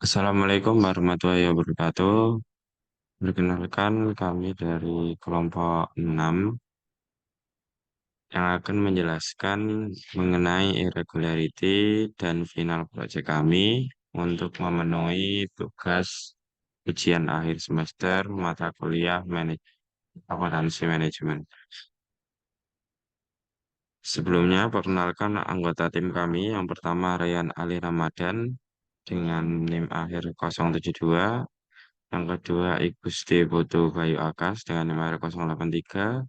Assalamualaikum warahmatullahi wabarakatuh. Perkenalkan kami dari kelompok 6 yang akan menjelaskan mengenai irregularity dan final project kami untuk memenuhi tugas ujian akhir semester mata kuliah akuntansi manajemen. Sebelumnya, perkenalkan anggota tim kami. Yang pertama, Ryan Ali Ramadan dengan NIM akhir 072. Yang kedua, Igusti Putu Bayu Akas dengan NIM akhir 083.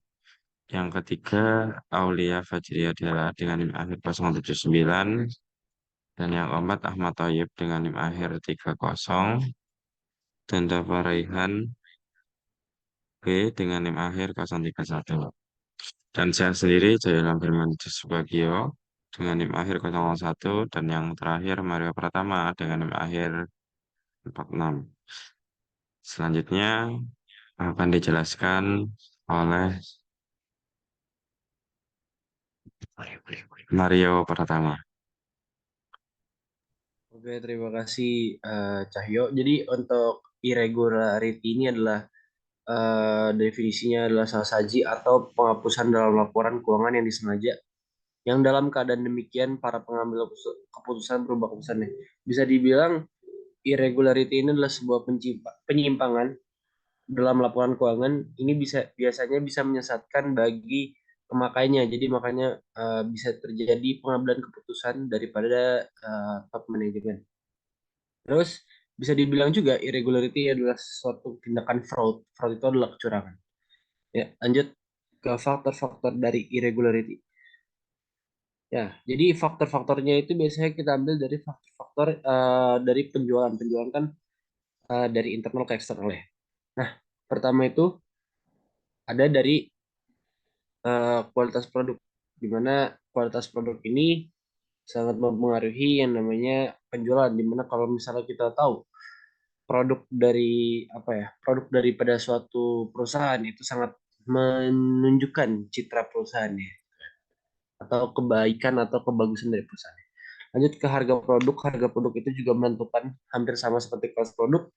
Yang ketiga, Aulia Fajriya Dela dengan NIM akhir 079. Dan yang keempat, Ahmad Thoyib dengan NIM akhir 30. Dan Dava Raihan B dengan NIM akhir 031. Dan saya sendiri, Jaya Firman Subagio dengan NIM akhir 001. Dan yang terakhir, Mario Pratama dengan NIM akhir 46. Selanjutnya akan dijelaskan oleh Mario Pratama. Oke, terima kasih Cahyo. Jadi untuk irregularity ini adalah definisinya adalah saji atau penghapusan dalam laporan keuangan yang disengaja. Yang dalam keadaan demikian para pengambil keputusan berubah keputusannya. Bisa dibilang irregularity ini adalah sebuah penyimpangan dalam laporan keuangan. Ini biasanya bisa menyesatkan bagi pemakainya. Jadi makanya bisa terjadi pengambilan keputusan daripada top manajemen. Terus bisa dibilang juga irregularity adalah suatu tindakan fraud. Fraud itu adalah kecurangan. Ya, lanjut ke faktor-faktor dari irregularity. Ya, jadi faktor-faktornya itu biasanya kita ambil dari faktor-faktor dari penjualan. Penjualan kan dari internal ke eksternal ya. Nah, pertama itu ada dari kualitas produk, di mana kualitas produk ini sangat mempengaruhi yang namanya penjualan. Di mana kalau misalnya kita tahu produk dari apa ya, produk daripada suatu perusahaan itu sangat menunjukkan citra perusahaannya atau kebaikan atau kebagusan dari perusahaan. Lanjut ke harga produk itu juga menentukan hampir sama seperti kelas produk.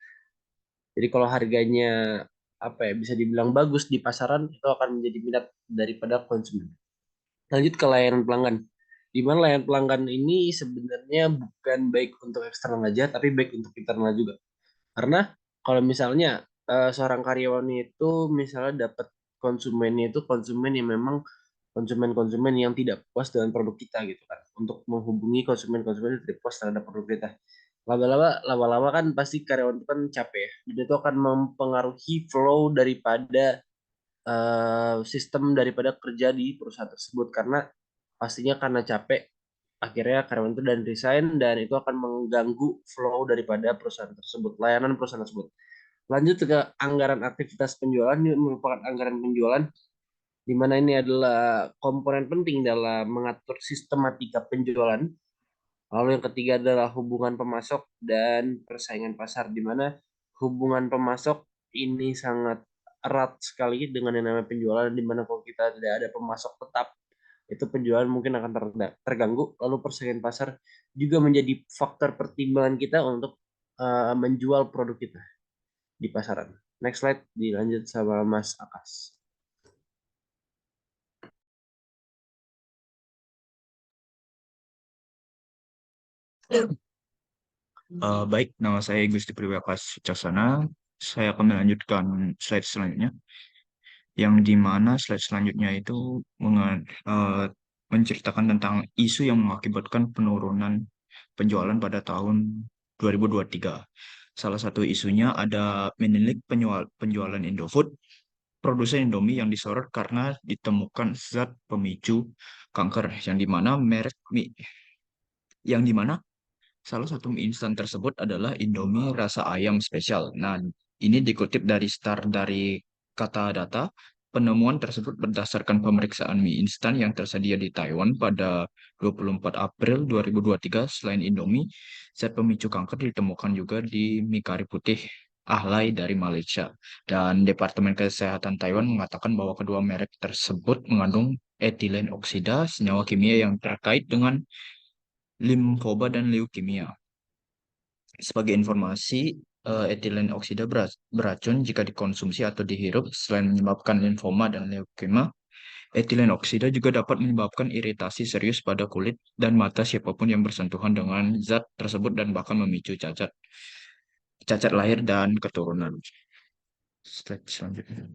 Jadi kalau harganya apa ya bisa dibilang bagus di pasaran itu akan menjadi minat daripada konsumen. Lanjut ke layanan pelanggan. Di mana layanan pelanggan ini sebenarnya bukan baik untuk eksternal aja, tapi baik untuk internal juga. Karena kalau misalnya seorang karyawan itu misalnya dapat konsumennya itu konsumen yang memang konsumen-konsumen yang tidak puas dengan produk kita gitu kan. Untuk menghubungi konsumen-konsumen yang tidak puas terhadap produk kita. Lama-lama kan pasti karyawan itu kan capek ya. Dan itu akan mempengaruhi flow daripada sistem daripada kerja di perusahaan tersebut karena pastinya karena capek akhirnya karyawan itu dan resign dan itu akan mengganggu flow daripada perusahaan tersebut, layanan perusahaan tersebut. Lanjut ke anggaran aktivitas penjualan, ini merupakan anggaran penjualan di mana ini adalah komponen penting dalam mengatur sistematika penjualan. Lalu yang ketiga adalah hubungan pemasok dan persaingan pasar, di mana hubungan pemasok ini sangat erat sekali dengan yang namanya penjualan, di mana kalau kita tidak ada pemasok tetap, itu penjualan mungkin akan terganggu. Lalu persaingan pasar juga menjadi faktor pertimbangan kita untuk menjual produk kita di pasaran. Next slide dilanjut sama Mas Akas. Baik, nama saya Gusti Priwakas Caksana. Saya akan melanjutkan slide selanjutnya, yang di mana slide selanjutnya itu menceritakan tentang isu yang mengakibatkan penurunan penjualan pada tahun 2023. Salah satu isunya ada menilik penjualan Indofood, produsen Indomie yang disorot karena ditemukan zat pemicu kanker, yang dimana salah satu mie instan tersebut adalah Indomie rasa ayam spesial. Nah, ini dikutip dari Star dari kata data. Penemuan tersebut berdasarkan pemeriksaan mie instan yang tersedia di Taiwan pada 24 April 2023. Selain Indomie, zat pemicu kanker ditemukan juga di mie kari putih Ahlai dari Malaysia. Dan Departemen Kesehatan Taiwan mengatakan bahwa kedua merek tersebut mengandung etilen oksida, senyawa kimia yang terkait dengan limfoba dan leukemia. Sebagai informasi, etilen oksida beracun jika dikonsumsi atau dihirup. Selain menyebabkan limfoma dan leukemia, etilen oksida juga dapat menyebabkan iritasi serius pada kulit dan mata siapapun yang bersentuhan dengan zat tersebut dan bahkan memicu cacat, cacat lahir dan keturunan. Slide selanjutnya.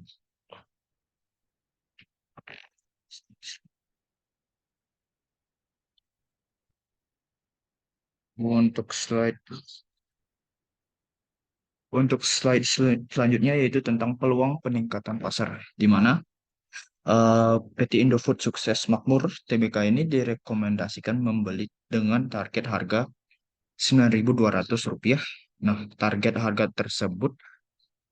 Untuk slide selanjutnya yaitu tentang peluang peningkatan pasar, di mana PT Indofood Sukses Makmur Tbk ini direkomendasikan membeli dengan target harga Rp9.200. Nah, target harga tersebut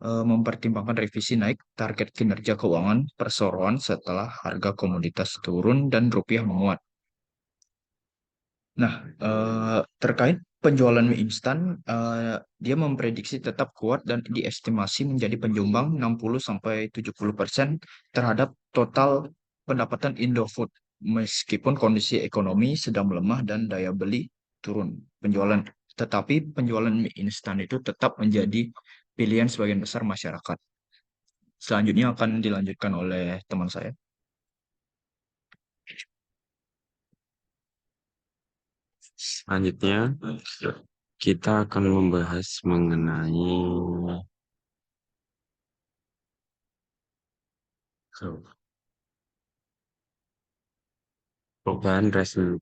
mempertimbangkan revisi naik target kinerja keuangan perseroan setelah harga komoditas turun dan rupiah menguat. Nah, terkait penjualan mie instan, dia memprediksi tetap kuat dan diestimasi menjadi penyumbang 60-70% terhadap total pendapatan Indofood, meskipun kondisi ekonomi sedang melemah dan daya beli turun. Tetapi penjualan mie instan itu tetap menjadi pilihan sebagian besar masyarakat. Selanjutnya akan dilanjutkan oleh teman saya. Selanjutnya, kita akan membahas mengenai perubahan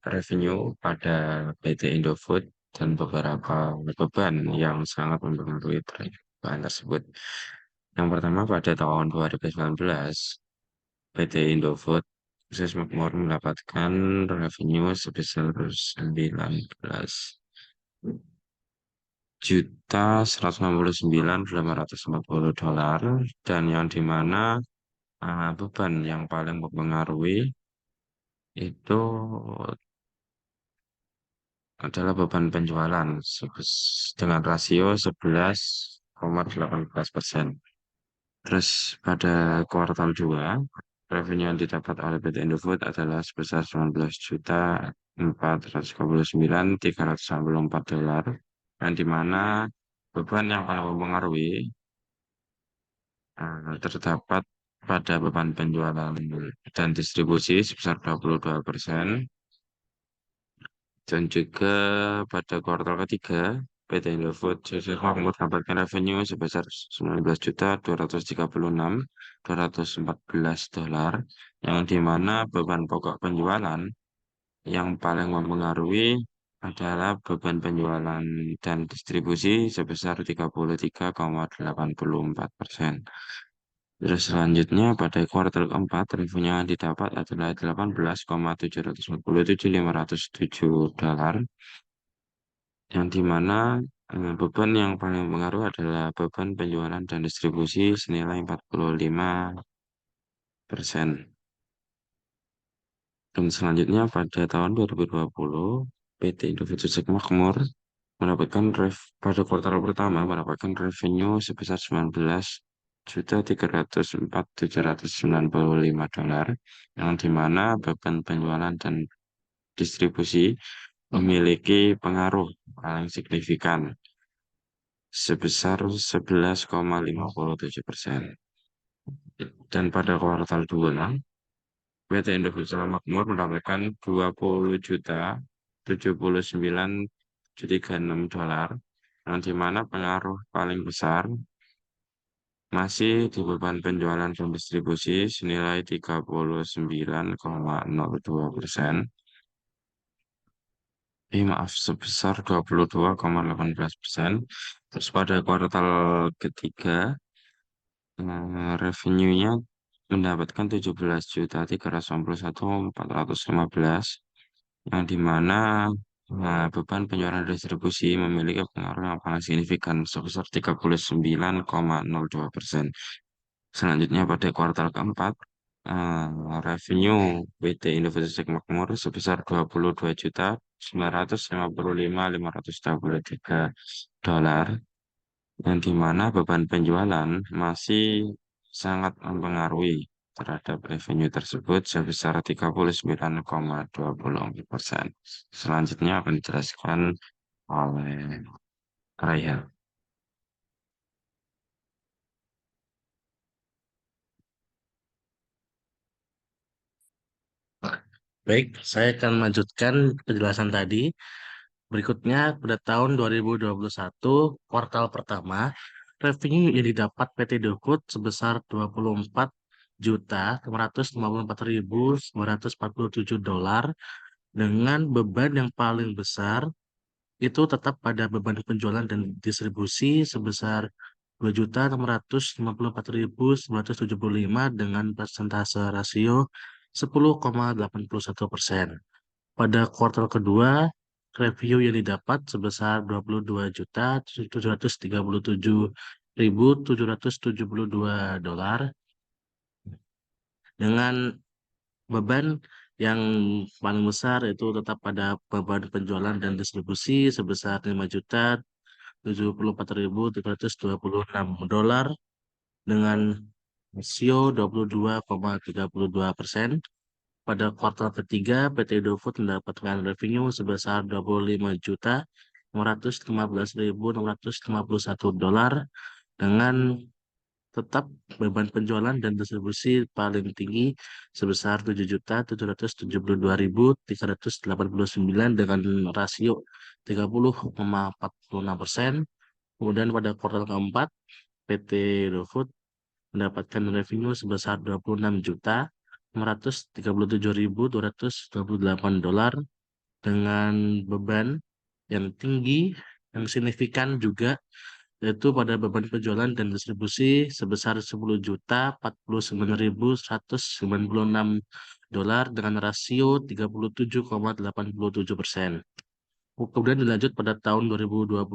revenue pada PT Indofood dan beberapa beban yang sangat mempengaruhi perubahan tersebut. Yang pertama, pada tahun 2019, PT Indofood Sukses Makmur mendapatkan revenue sebesar 19.169.840 dolar, dan yang dimana beban yang paling mempengaruhi itu adalah beban penjualan dengan rasio 11,18%. Terus pada kuartal 2, revenue yang didapat oleh PT Indofood adalah sebesar 19.439.364 dolar, yang dimana beban yang paling mempengaruhi terdapat pada beban penjualan dan distribusi sebesar 22%. Dan juga pada kuartal ketiga, PT Indofood Sukses Makmur mendapatkan revenue sebesar 19.236.214 dolar, yang dimana beban pokok penjualan yang paling mempengaruhi adalah beban penjualan dan distribusi sebesar 33,84%. Terus selanjutnya pada kuartal keempat, revenue yang didapat adalah 18,747.507 dolar, yang dimana beban yang paling mempengaruhi adalah beban penjualan dan distribusi senilai 45%. Dan selanjutnya pada tahun 2020, PT Indofood Sukses Makmur pada kuartal pertama mendapatkan revenue sebesar 19.304.795 dolar, yang dimana beban penjualan dan distribusi memiliki pengaruh paling signifikan sebesar 11,57%. Dan pada kuartal 2, PT Indofood Makmur mendapatkan 20.079.36 dolar, yang dimana pengaruh paling besar masih di beban penjualan dan distribusi senilai 39,02%. Maaf, sebesar 22,18%. Terus pada kuartal ketiga, revenue-nya mendapatkan 17.391.415, yang dimana beban penjualan distribusi memiliki pengaruh yang paling signifikan sebesar 39,02%. Selanjutnya pada kuartal keempat, revenue PT Indofood Sukses Makmur sebesar 22.955.523 dolar, yang dimana beban penjualan masih sangat mempengaruhi terhadap revenue tersebut sebesar 39,24%. Selanjutnya akan dijelaskan oleh Raihan. Baik, saya akan melanjutkan penjelasan tadi. Berikutnya, pada tahun 2021, kuartal pertama, revenue yang didapat PT Indofood sebesar 24.554.947 dolar dengan beban yang paling besar itu tetap pada beban penjualan dan distribusi sebesar 2.654.975 dengan persentase rasio 10,81%. Pada kuartal kedua, revenue yang didapat sebesar 22.737.772 dolar dengan beban yang paling besar itu tetap pada beban penjualan dan distribusi sebesar 5.074.326 dolar dengan rasio 22,32%. Pada kuartal ketiga, PT Indofood mendapatkan revenue sebesar 25.515.651 dolar dengan tetap beban penjualan dan distribusi paling tinggi sebesar 7.772.389 dengan rasio 30,46%. Kemudian pada kuartal keempat, PT Indofood mendapatkan revenue sebesar 26.637.228 dolar dengan beban yang tinggi, yang signifikan juga, yaitu pada beban penjualan dan distribusi sebesar 10.049.196 dolar dengan rasio 37,87%. Kemudian dilanjut pada tahun 2022,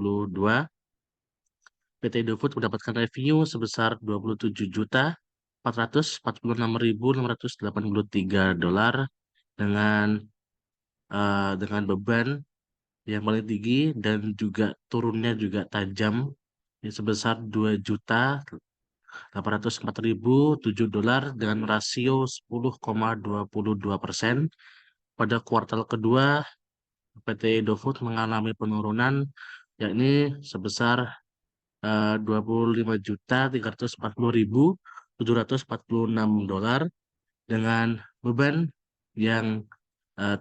PT Indofood mendapatkan revenue sebesar 27.446.683 dolar dengan beban yang paling tinggi dan juga turunnya juga tajam sebesar 2.804.007 dolar dengan rasio 10,22%. Pada kuartal kedua, PT Indofood mengalami penurunan yakni sebesar 25.340.746 dolar dengan beban yang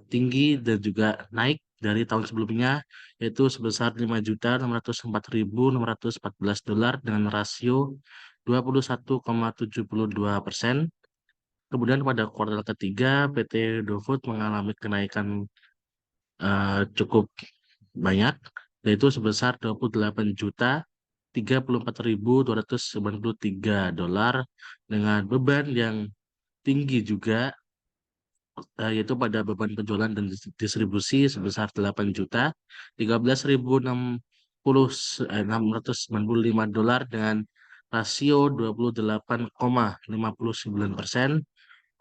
tinggi dan juga naik dari tahun sebelumnya, yaitu sebesar 5.604.614 dolar dengan rasio 21,72%. Kemudian pada kuartal ketiga, PT Indofood mengalami kenaikan cukup banyak, yaitu sebesar 28.034.293 dolar dengan beban yang tinggi juga, yaitu pada beban penjualan dan distribusi sebesar 8.13.695 dolar dengan rasio 28,59%.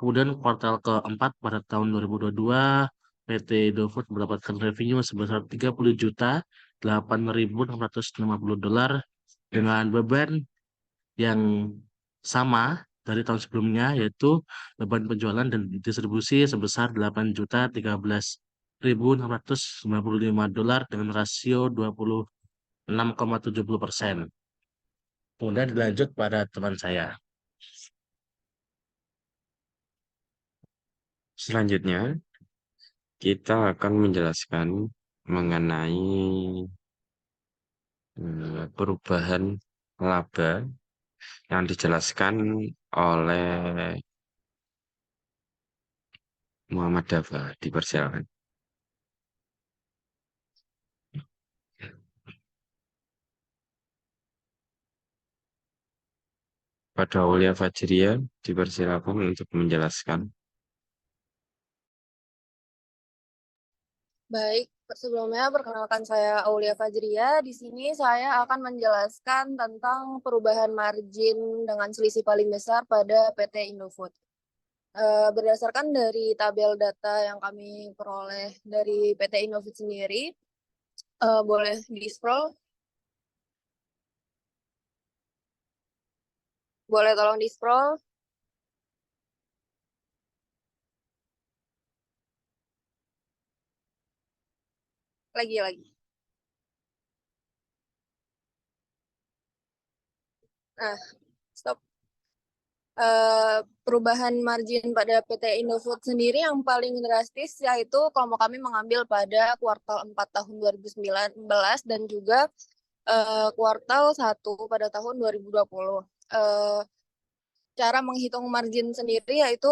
Kemudian kuartal keempat pada tahun 2022, PT Indofood mendapatkan revenue sebesar 30.008.650 dolar dengan beban yang sama dari tahun sebelumnya, yaitu beban penjualan dan distribusi sebesar 8.013.695 dolar dengan rasio 26,70%. Kemudian dilanjut pada teman saya. Selanjutnya, kita akan menjelaskan mengenai perubahan laba yang dijelaskan oleh Muhammad Dafa. Dipersilakan. Pada Aulia Fajria, dipersilakan untuk menjelaskan. Baik, sebelumnya perkenalkan saya Aulia Fajria. Di sini saya akan menjelaskan tentang perubahan margin dengan selisih paling besar pada PT Indofood. Berdasarkan dari tabel data yang kami peroleh dari PT Indofood sendiri, boleh di-scroll? Boleh tolong di-scroll? Lagi. Nah, stop. Perubahan margin pada PT Indofood sendiri yang paling drastis yaitu kelompok kami mengambil pada kuartal 4 tahun 2019 dan juga kuartal 1 pada tahun 2020. Cara menghitung margin sendiri yaitu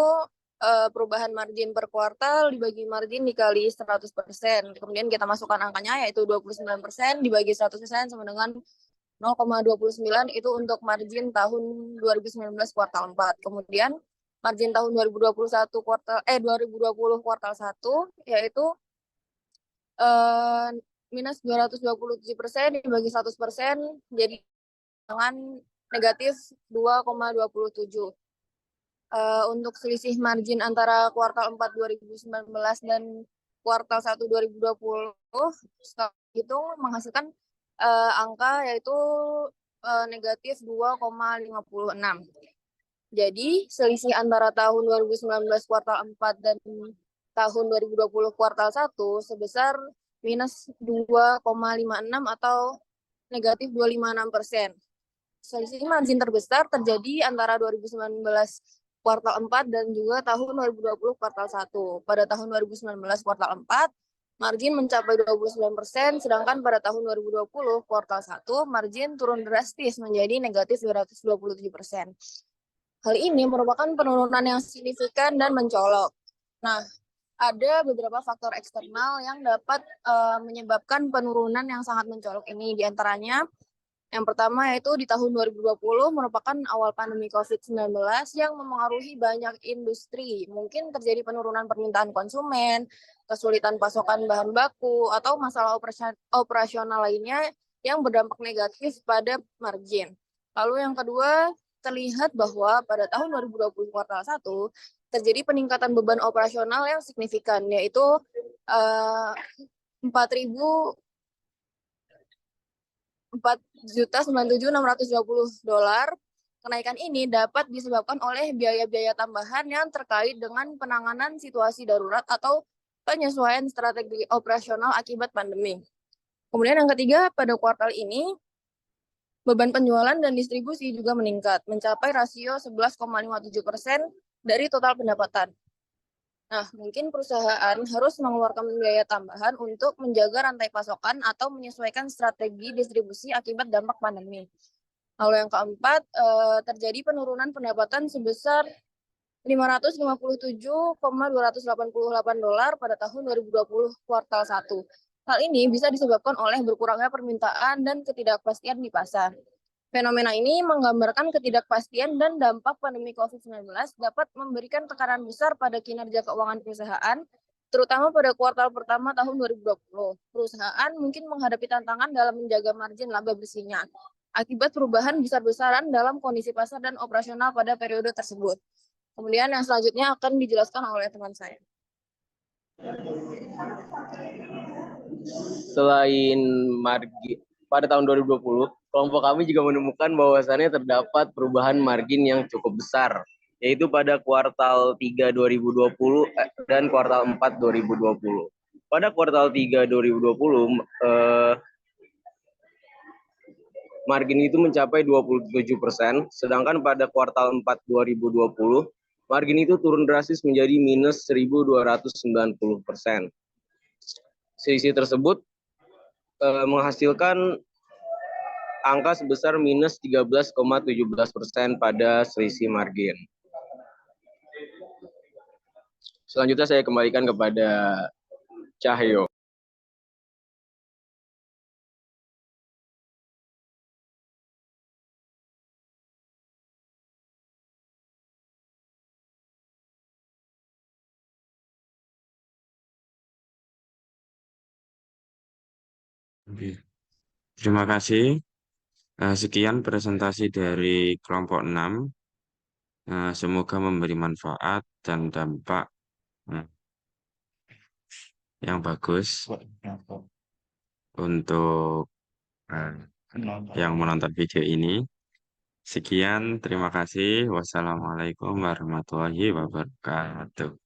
perubahan margin per kuartal dibagi margin dikali 100%. Kemudian kita masukkan angkanya yaitu 29% dibagi 100% sama dengan 0,29 itu untuk margin tahun 2019 kuartal 4. Kemudian margin tahun 2021 2020 kuartal 1 yaitu minus 227% dibagi 100% jadi dengan negatif 2,27. Untuk selisih margin antara kuartal 4 2019 dan kuartal 1 2020 itu menghasilkan angka yaitu negatif 2,56. Jadi selisih antara tahun 2019 kuartal 4 dan tahun 2020 kuartal 1 sebesar minus 2,56 atau negatif 256%. Selisih margin terbesar terjadi antara 2019 kuartal 4 dan juga tahun 2020 kuartal 1. Pada tahun 2019 kuartal 4, margin mencapai 29%, sedangkan pada tahun 2020 kuartal 1, margin turun drastis menjadi negatif 227%. Hal ini merupakan penurunan yang signifikan dan mencolok. Nah, ada beberapa faktor eksternal yang dapat menyebabkan penurunan yang sangat mencolok ini. Di antaranya, yang pertama yaitu di tahun 2020 merupakan awal pandemi COVID-19 yang memengaruhi banyak industri. Mungkin terjadi penurunan permintaan konsumen, kesulitan pasokan bahan baku, atau masalah operasional lainnya yang berdampak negatif pada margin. Lalu yang kedua, terlihat bahwa pada tahun 2020 kuartal 1 terjadi peningkatan beban operasional yang signifikan, yaitu 4.097.620 dolar. Kenaikan ini dapat disebabkan oleh biaya-biaya tambahan yang terkait dengan penanganan situasi darurat atau penyesuaian strategi operasional akibat pandemi. Kemudian yang ketiga, pada kuartal ini, beban penjualan dan distribusi juga meningkat, mencapai rasio 11,57% dari total pendapatan. Nah, mungkin perusahaan harus mengeluarkan biaya tambahan untuk menjaga rantai pasokan atau menyesuaikan strategi distribusi akibat dampak pandemi. Lalu yang keempat, terjadi penurunan pendapatan sebesar 557,288 dolar pada tahun 2020 kuartal 1. Hal ini bisa disebabkan oleh berkurangnya permintaan dan ketidakpastian di pasar. Fenomena ini menggambarkan ketidakpastian dan dampak pandemi COVID-19 dapat memberikan tekanan besar pada kinerja keuangan perusahaan, terutama pada kuartal pertama tahun 2020. Perusahaan mungkin menghadapi tantangan dalam menjaga margin laba bersihnya akibat perubahan besar-besaran dalam kondisi pasar dan operasional pada periode tersebut. Kemudian yang selanjutnya akan dijelaskan oleh teman saya. Selain margin pada tahun 2020, kelompok kami juga menemukan bahwasannya terdapat perubahan margin yang cukup besar, yaitu pada kuartal 3 2020 dan kuartal 4 2020. Pada kuartal 3 2020, margin itu mencapai 27%, sedangkan pada kuartal 4 2020, margin itu turun drastis menjadi minus 1.290%. Selisih tersebut menghasilkan angka sebesar minus 13,17% pada selisih margin. Selanjutnya saya kembalikan kepada Cahyo. Terima kasih. Sekian presentasi dari kelompok 6. Semoga memberi manfaat dan dampak yang bagus untuk yang menonton video ini. Sekian, terima kasih. Wassalamualaikum warahmatullahi wabarakatuh.